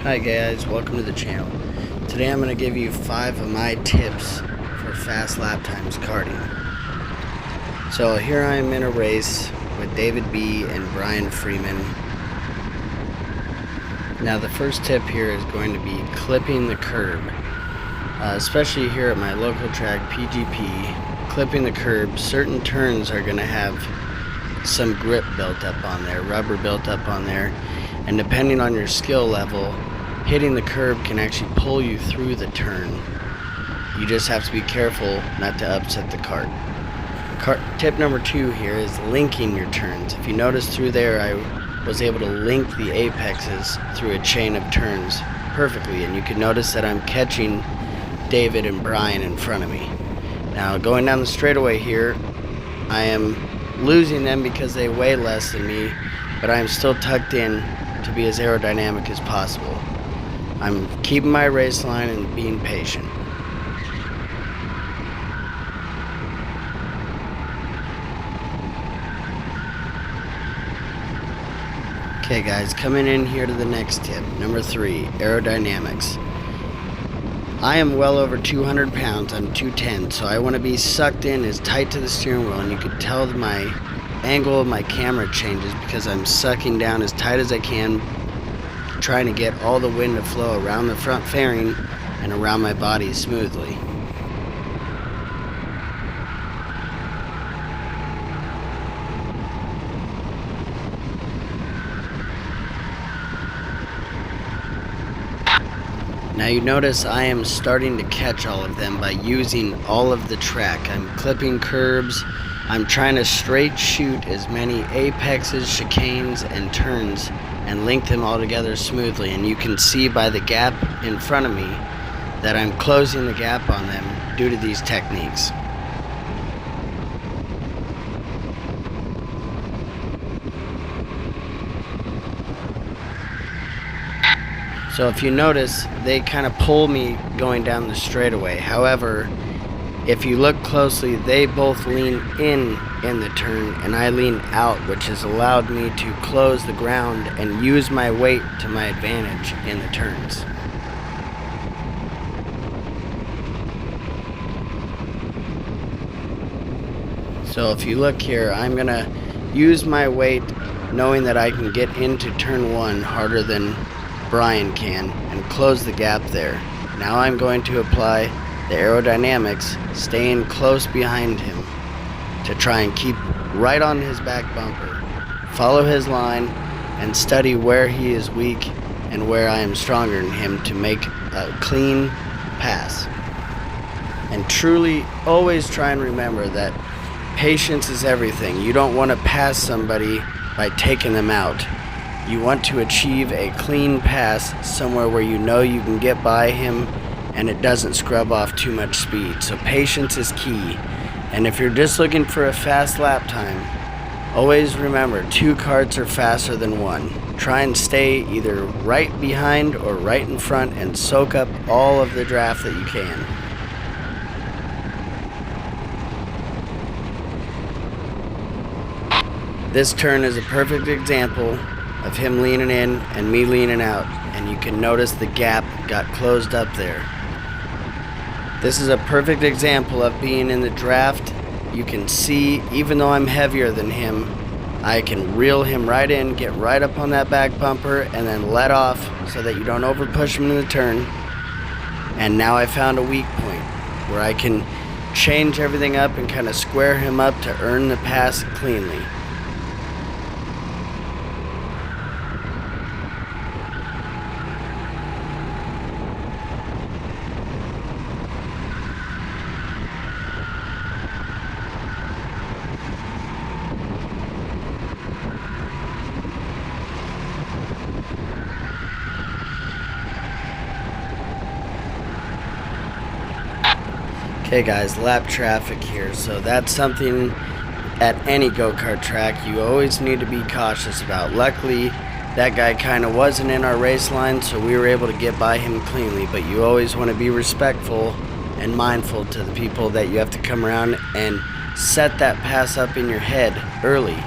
Hi guys, welcome to the channel. Today I'm going to give you 5 of my tips for fast lap times karting. So here I am in a race with David B and Brian Freeman. Now the first tip here is going to be clipping the curb. Especially here at my local track PGP, clipping the curb. Certain turns are going to have some grip built up on there, rubber built up on there, and depending on your skill level, hitting the curb can actually pull you through the turn. You just have to be careful not to upset the cart. Tip number 2 here is linking your turns. If you notice through there, I was able to link the apexes through a chain of turns perfectly, and you can notice that I'm catching David and Brian in front of me. Now going down the straightaway here, I am losing them because they weigh less than me, but I am still tucked in to be as aerodynamic as possible. I'm keeping my race line and being patient. Okay guys, coming in here to the next tip, number 3, aerodynamics. I am well over 200 pounds, I'm 210, so I want to be sucked in as tight to the steering wheel, and you can tell that my angle of my camera changes because I'm sucking down as tight as I can, trying to get all the wind to flow around the front fairing and around my body smoothly. Now you notice I am starting to catch all of them by using all of the track. I'm clipping curbs, I'm trying to straight shoot as many apexes, chicanes, and turns and link them all together smoothly, and you can see by the gap in front of me that I'm closing the gap on them due to these techniques. So if you notice, they kind of pull me going down the straightaway. However, if you look closely, they both lean in the turn and I lean out, which has allowed me to close the ground and use my weight to my advantage in the turns. So if you look here, I'm going to use my weight knowing that I can get into turn 1 harder than Brian can and close the gap there. Now I'm going to apply the aerodynamics, staying close behind him to try and keep right on his back bumper, follow his line, and study where he is weak and where I am stronger than him to make a clean pass. And truly always try and remember that patience is everything. You don't want to pass somebody by taking them out. You want to achieve a clean pass somewhere where you know you can get by him and it doesn't scrub off too much speed. So patience is key. And if you're just looking for a fast lap time, always remember 2 karts are faster than 1. Try and stay either right behind or right in front and soak up all of the draft that you can. This turn is a perfect example of him leaning in and me leaning out, and you can notice the gap got closed up there. This is a perfect example of being in the draft. You can see, even though I'm heavier than him, I can reel him right in, get right up on that back bumper, and then let off so that you don't over push him in the turn. And now I found a weak point where I can change everything up and kind of square him up to earn the pass cleanly. Okay guys, lap traffic here. So that's something at any go-kart track you always need to be cautious about. Luckily, that guy kind of wasn't in our race line, so we were able to get by him cleanly. But you always want to be respectful and mindful to the people that you have to come around and set that pass up in your head early.